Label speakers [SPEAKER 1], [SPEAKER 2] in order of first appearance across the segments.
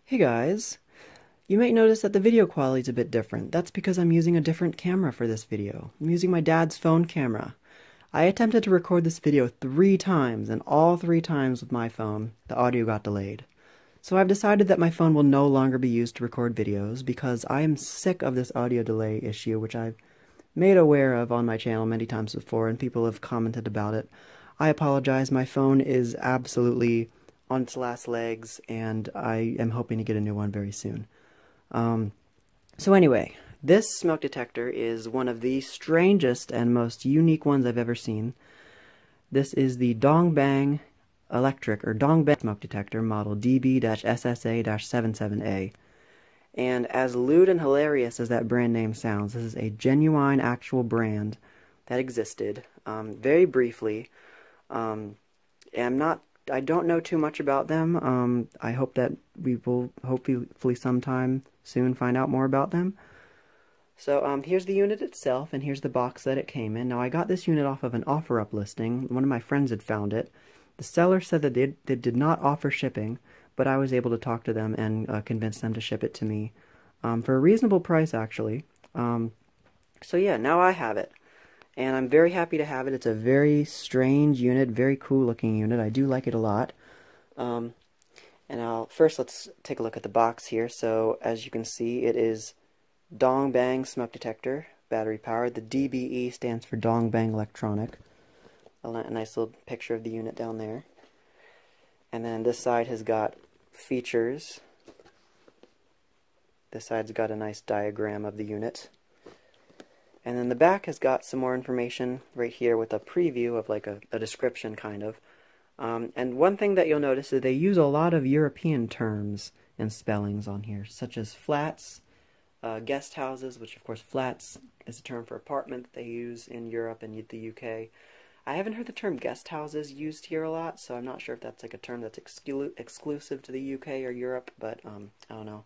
[SPEAKER 1] Hey guys, you might notice that the video quality is a bit different. That's because I'm using a different camera for this video. I'm using my dad's phone camera. I attempted to record this video 3 times, and all 3 times with my phone, the audio got delayed. So I've decided that my phone will no longer be used to record videos because I am sick of this audio delay issue, which I've made aware of on my channel many times before, and people have commented about it. I apologize, my phone is absolutely on its last legs, and I am hoping to get a new one very soon. So anyway, this smoke detector is one of the strangest and most unique ones I've ever seen. This is the Dongbang electric, or Dongbang smoke detector model DB-SSA-77A. And as lewd and hilarious as that brand name sounds, this is a genuine, actual brand that existed, very briefly. I don't know too much about them. I hope that we will hopefully sometime soon find out more about them. So here's the unit itself, and here's the box that it came in. Now I got this unit off of an OfferUp listing. One of my friends had found it. The seller said that they did not offer shipping, but I was able to talk to them and convince them to ship it to me for a reasonable price, actually. So yeah, now I have it. And I'm very happy to have it. It's a very strange unit, very cool looking unit. I do like it a lot. And first let's take a look at the box here. So as you can see, it is Dongbang smoke detector, battery powered. The DBE stands for Dongbang electronic. A nice little picture of the unit down there. And then this side has got features. This side's got a nice diagram of the unit. And then the back has got some more information right here with a preview of like a description kind of. And one thing that you'll notice is they use a lot of European terms and spellings on here, such as flats, guest houses, which of course flats is a term for apartment that they use in Europe and the UK. I haven't heard the term guest houses used here a lot, so I'm not sure if that's like a term that's exclusive to the UK or Europe, but I don't know.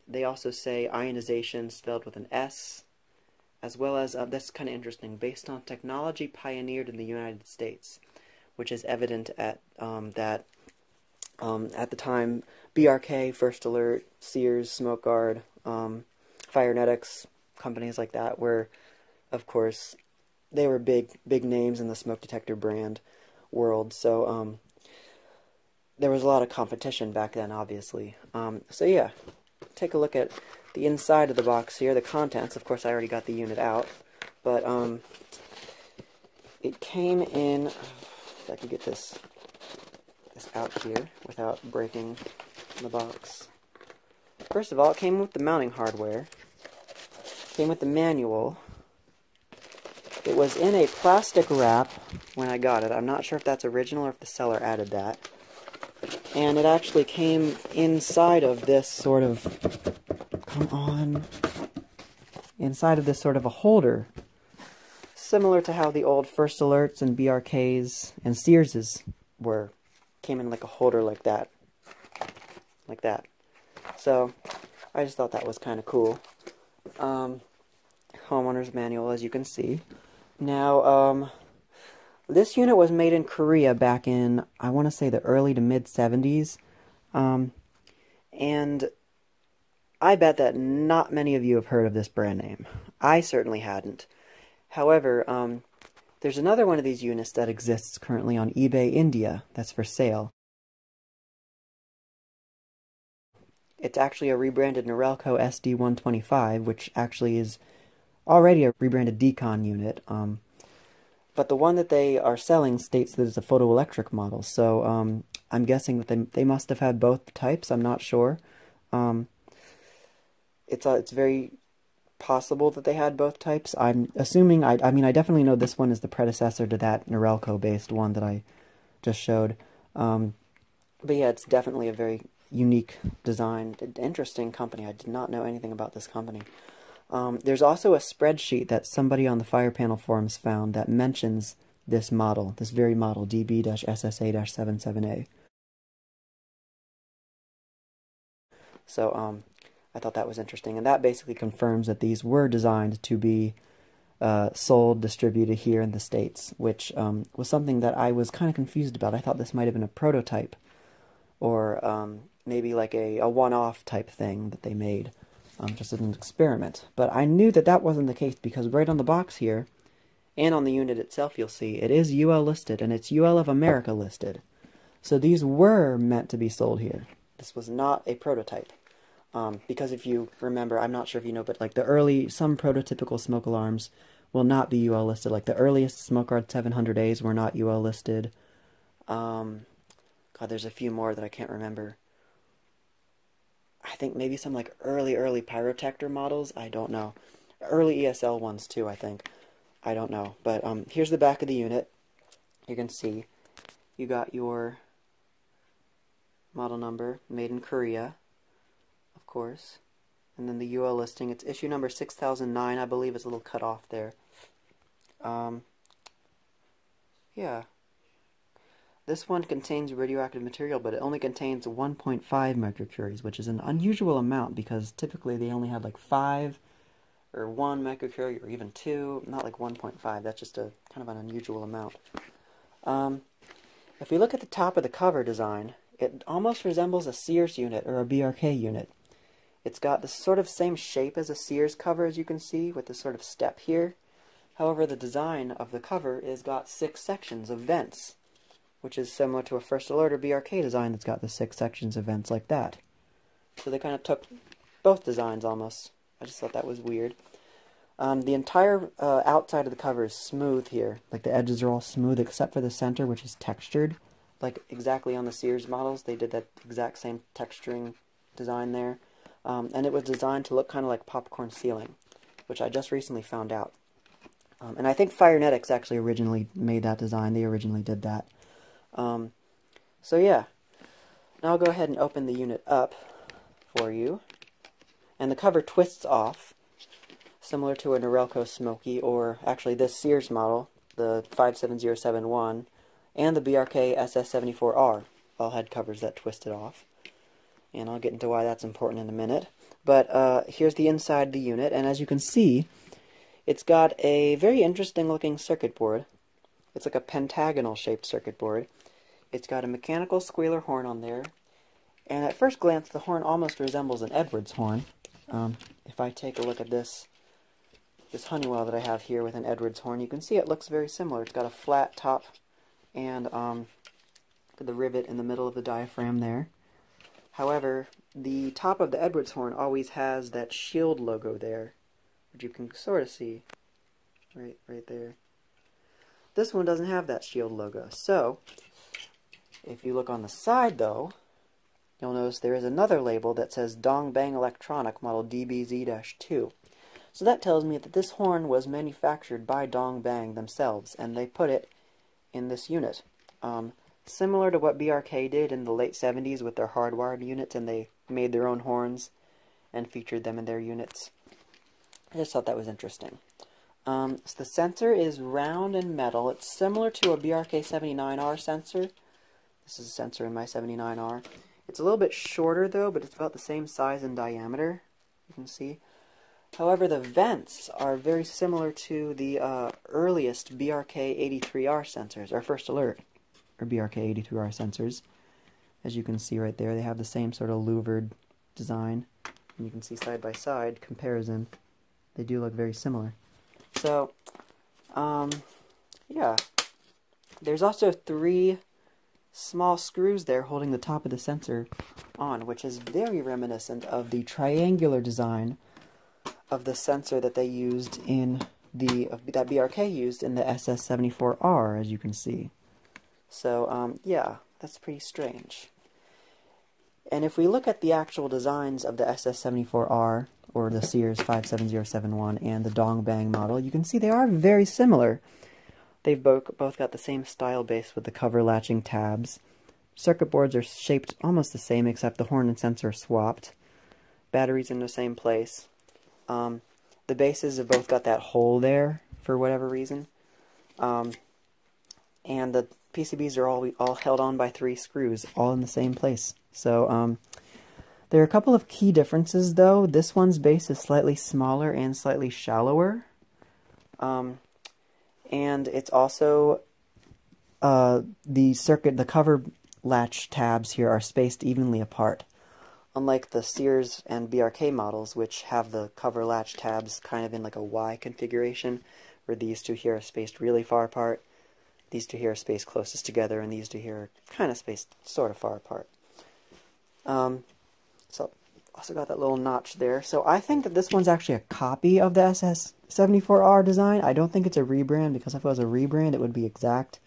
[SPEAKER 1] They also say ionization spelled with an S, as well as, that's kind of interesting, based on technology pioneered in the United States, which is evident at at the time, BRK, First Alert, Sears, Smoke Guard, Firenetics, companies like that were, of course, they were big names in the smoke detector brand world, so there was a lot of competition back then, obviously. So yeah, take a look at the inside of the box here, the contents. Of course, I already got the unit out, but it came in, if I could get this out here without breaking the box. First of all, it came with the mounting hardware, came with the manual. It was in a plastic wrap when I got it. I'm not sure if that's original or if the seller added that. And it actually came inside of this sort of, inside of this sort of a holder, similar to how the old First Alerts and BRKs and Searses were. Came in like a holder like that. Like that. So, I just thought that was kind of cool. Homeowner's manual, as you can see. Now, this unit was made in Korea back in, I want to say, the early to mid-70s. And I bet that not many of you have heard of this brand name. I certainly hadn't. However, there's another one of these units that exists currently on eBay India that's for sale. It's actually a rebranded Norelco SD125, which actually is already a rebranded Decon unit. But the one that they are selling states that it's a photoelectric model, so I'm guessing that they must have had both types. I'm not sure. It's very possible that they had both types. I'm assuming, I mean, I definitely know this one is the predecessor to that Norelco-based one that I just showed. But yeah, it's definitely a very unique design, interesting company. I did not know anything about this company. There's also a spreadsheet that somebody on the Fire Panel forums found that mentions this model, this very model, DB-SSA-77A. So, I thought that was interesting, and that basically confirms that these were designed to be sold, distributed here in the States, which was something that I was kind of confused about. I thought this might have been a prototype, or maybe like a one-off type thing that they made, just as an experiment. But I knew that that wasn't the case because right on the box here, and on the unit itself you'll see, it is UL listed, and it's UL of America listed. So these were meant to be sold here. This was not a prototype. Because if you remember, I'm not sure if you know, but like some prototypical smoke alarms will not be UL listed. Like the earliest Smoke Guard 700As were not UL listed. God, there's a few more that I can't remember. I think maybe some like early Pyrotector models. I don't know. Early ESL ones too, I think. I don't know. But here's the back of the unit. You can see you got your model number, made in Korea, of course. And then the UL listing. It's issue number 6009, I believe. It's a little cut off there. Yeah. This one contains radioactive material, but it only contains 1.5 microcuries, which is an unusual amount because typically they only had like 5 or 1 microcurie or even 2, not like 1.5. That's just a kind of an unusual amount. If we look at the top of the cover design, it almost resembles a Sears unit or a BRK unit. It's got the sort of same shape as a Sears cover, as you can see, with this sort of step here. However, the design of the cover is got 6 sections of vents, which is similar to a First Alert or BRK design that's got the 6 sections of vents like that. So they kind of took both designs almost. I just thought that was weird. The entire outside of the cover is smooth here. Like the edges are all smooth except for the center, which is textured. Like exactly on the Sears models, they did that exact same texturing design there. And it was designed to look kind of like popcorn ceiling, which I just recently found out. And I think Firenetics actually originally made that design. They originally did that. So yeah, now I'll go ahead and open the unit up for you. And the cover twists off, similar to a Norelco Smoky, or actually this Sears model, the 57071, and the BRK SS-74R, all had covers that twisted off. And I'll get into why that's important in a minute. But here's the inside of the unit, and as you can see, it's got a very interesting looking circuit board. It's like a pentagonal shaped circuit board. It's got a mechanical squealer horn on there, and at first glance the horn almost resembles an Edwards horn. If I take a look at this Honeywell that I have here with an Edwards horn, you can see it looks very similar. It's got a flat top and the rivet in the middle of the diaphragm there. However, the top of the Edwards horn always has that shield logo there, which you can sort of see right there. This one doesn't have that shield logo. So, if you look on the side though, you'll notice there is another label that says Dong Bang Electronic Model DBZ-2. So that tells me that this horn was manufactured by Dong Bang themselves, and they put it in this unit. Similar to what BRK did in the late 70s with their hardwired units, and they made their own horns and featured them in their units. I just thought that was interesting. So the sensor is round and metal. It's similar to a BRK 79R sensor. This is a sensor in my 79R. It's a little bit shorter though, but it's about the same size and diameter, you can see. However, the vents are very similar to the earliest BRK 83R sensors, or First Alert, or BRK 83R sensors. As you can see right there, they have the same sort of louvered design. And you can see side by side comparison. They do look very similar. So, yeah. There's also 3 small screws there holding the top of the sensor on, which is very reminiscent of the triangular design of the sensor that they used in that BRK used in the SS-74R, as you can see. So, yeah, that's pretty strange. And if we look at the actual designs of the SS-74R, or the Sears 57071, and the Dong Bang model, you can see they are very similar. They've both got the same style base with the cover latching tabs. Circuit boards are shaped almost the same, except the horn and sensor are swapped. Batteries in the same place. The bases have both got that hole there, for whatever reason. And the PCBs are all held on by 3 screws, all in the same place. So, there are a couple of key differences, though. This one's base is slightly smaller and slightly shallower. And it's also, the cover latch tabs here are spaced evenly apart. unlike the Sears and BRK models, which have the cover latch tabs kind of in like a Y configuration, where these two here are spaced really far apart, these two here are spaced closest together, and these two here are kind of spaced sort of far apart. So also got that little notch there. So I think that this one's actually a copy of the SS-74R design. I don't think it's a rebrand, because if it was a rebrand, it would be exact.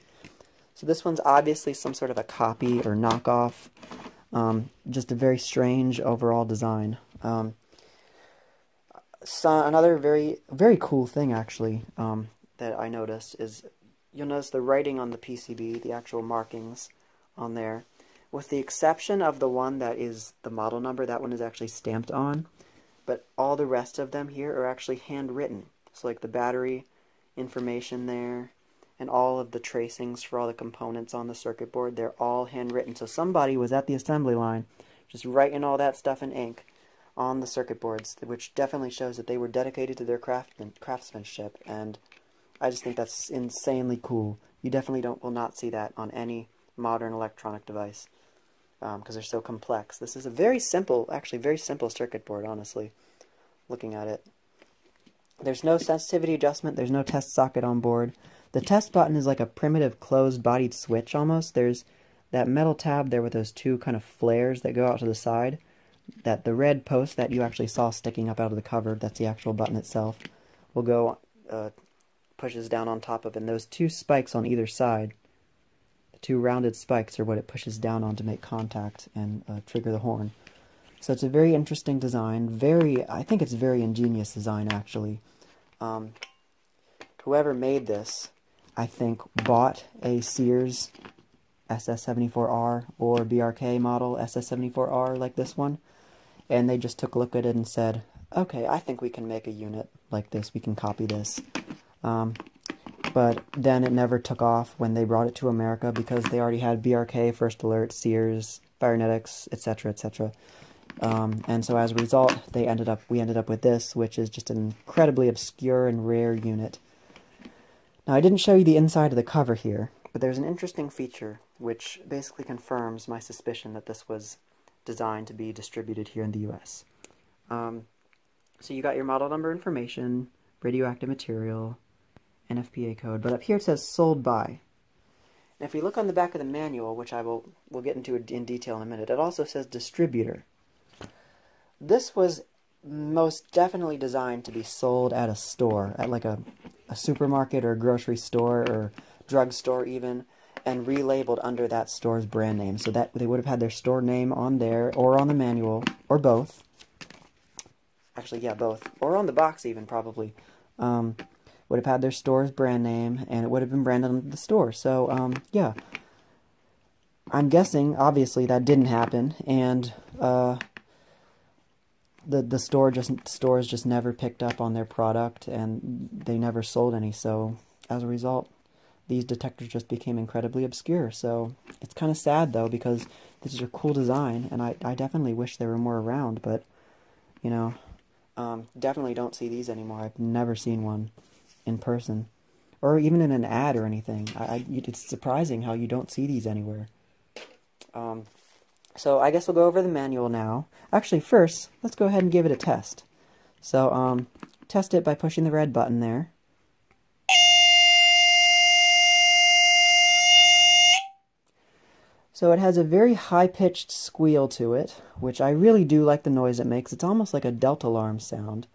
[SPEAKER 1] So this one's obviously some sort of a copy or knockoff. Just a very strange overall design. So another very cool thing, actually, that I noticed is you'll notice the writing on the PCB, the actual markings on there. With the exception of the one that is the model number, that one is actually stamped on. But all the rest of them here are actually handwritten. So like the battery information there, and all of the tracings for all the components on the circuit board, they're all handwritten. So somebody was at the assembly line just writing all that stuff in ink on the circuit boards, which definitely shows that they were dedicated to their craftsmanship, and I just think that's insanely cool. You definitely will not see that on any modern electronic device, because they're so complex. This is a very simple, actually very simple circuit board, honestly, looking at it. There's no sensitivity adjustment, there's no test socket on board. The test button is like a primitive closed-bodied switch almost. There's that metal tab there with those two kind of flares that go out to the side. That the red post that you actually saw sticking up out of the cover, that's the actual button itself, will go, pushes down on top of it. And those two spikes on either side, the two rounded spikes, are what it pushes down on to make contact and trigger the horn. So it's a very interesting design. I think it's a very ingenious design, actually. Whoever made this, I think, bought a Sears SS-74R or BRK model SS-74R like this one, and they just took a look at it and said, okay, I think we can make a unit like this, we can copy this. But then it never took off when they brought it to America, because they already had BRK, First Alert, Sears, Firenetics, etc., etc. And so as a result, we ended up with this, which is just an incredibly obscure and rare unit. Now, I didn't show you the inside of the cover here, but there's an interesting feature which basically confirms my suspicion that this was designed to be distributed here in the US. So you got your model number information, radioactive material, NFPA code, but up here it says sold by. And if we look on the back of the manual, which we'll get into in detail in a minute, it also says distributor. This was most definitely designed to be sold at a store, at like a supermarket or a grocery store or drugstore even, and relabeled under that store's brand name, so that they would have had their store name on there, or on the manual, or both. Actually, yeah, both. Or on the box even, probably. Would have had their store's brand name, and it would have been branded on the store. So, yeah. I'm guessing, obviously, that didn't happen, and the stores just never picked up on their product, and they never sold any. So as a result, these detectors just became incredibly obscure. So it's kind of sad, though, because this is a cool design, and I definitely wish there were more around, but you know, definitely don't see these anymore. I've never seen one in person, or even in an ad or anything. It's surprising how you don't see these anywhere. So I guess we'll go over the manual now. Actually, first, let's go ahead and give it a test. So, test it by pushing the red button there. So it has a very high-pitched squeal to it, which I really do like the noise it makes. It's almost like a delta alarm sound.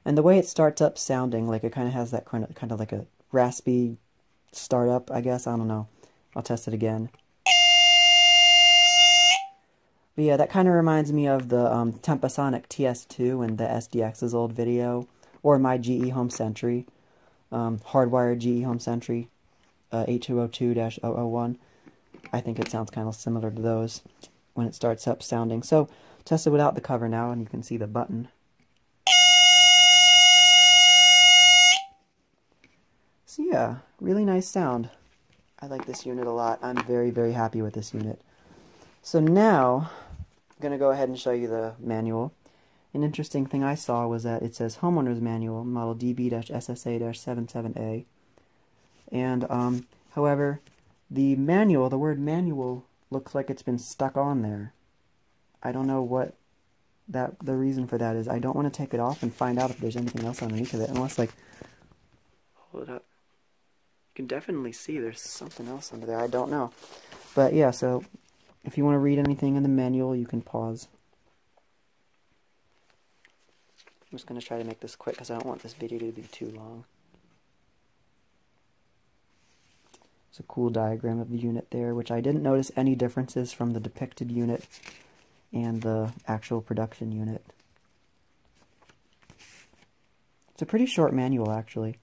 [SPEAKER 1] And the way it starts up sounding, like it kind of has that kind of like a raspy startup, I guess. I don't know. I'll test it again. But yeah, that kind of reminds me of the Tempasonic TS2 and the SDX's old video, or my GE Home Sentry, hardwired GE Home Sentry, 8202-001. I think it sounds kind of similar to those when it starts up sounding. So, test it without the cover now, and you can see the button. So yeah, really nice sound. I like this unit a lot. I'm very, very happy with this unit. So now, I'm going to go ahead and show you the manual. An interesting thing I saw was that it says Homeowner's Manual, model DB-SSA-77A. And, however, the word manual, looks like it's been stuck on there. I don't know what the reason for that is I don't want to take it off and find out if there's anything else underneath of it, unless, like, hold it up. You can definitely see there's something else under there. I don't know. But yeah, so if you want to read anything in the manual, you can pause. I'm just going to try to make this quick because I don't want this video to be too long. It's a cool diagram of the unit there, which I didn't notice any differences from the depicted unit and the actual production unit. It's a pretty short manual, actually.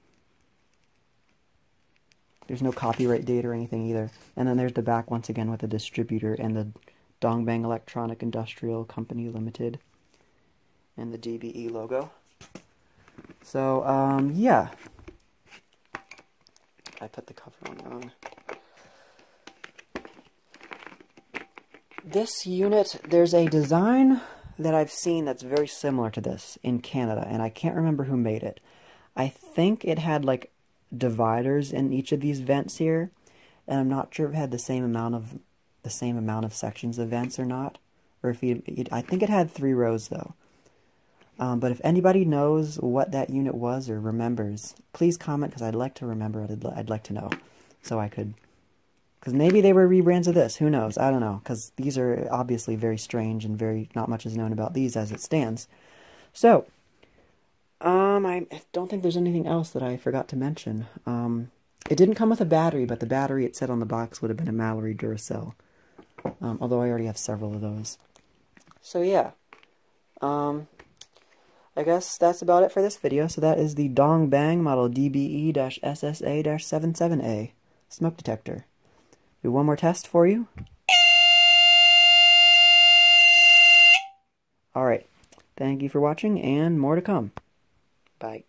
[SPEAKER 1] There's no copyright date or anything either. And then there's the back once again with the distributor and the Dongbang Electronic Industrial Company Limited and the DBE logo. So, yeah. I put the cover on wrong. This unit, there's a design that I've seen that's very similar to this in Canada, and I can't remember who made it. I think it had, like, dividers in each of these vents here, and I'm not sure if it had the same amount of sections of vents or not. Or if I think it had 3 rows though. But if anybody knows what that unit was or remembers, please comment, because I'd like to remember it. I'd like to know, so I could. Because maybe they were rebrands of this. Who knows? I don't know. Because these are obviously very strange and not much is known about these as it stands. So, I don't think there's anything else that I forgot to mention. It didn't come with a battery, but the battery it said on the box would have been a Mallory Duracell. Although I already have several of those. So yeah. I guess that's about it for this video. So that is the Dongbang model DB-SSA-77A smoke detector. Do one more test for you. Alright. Thank you for watching, and more to come. Bye.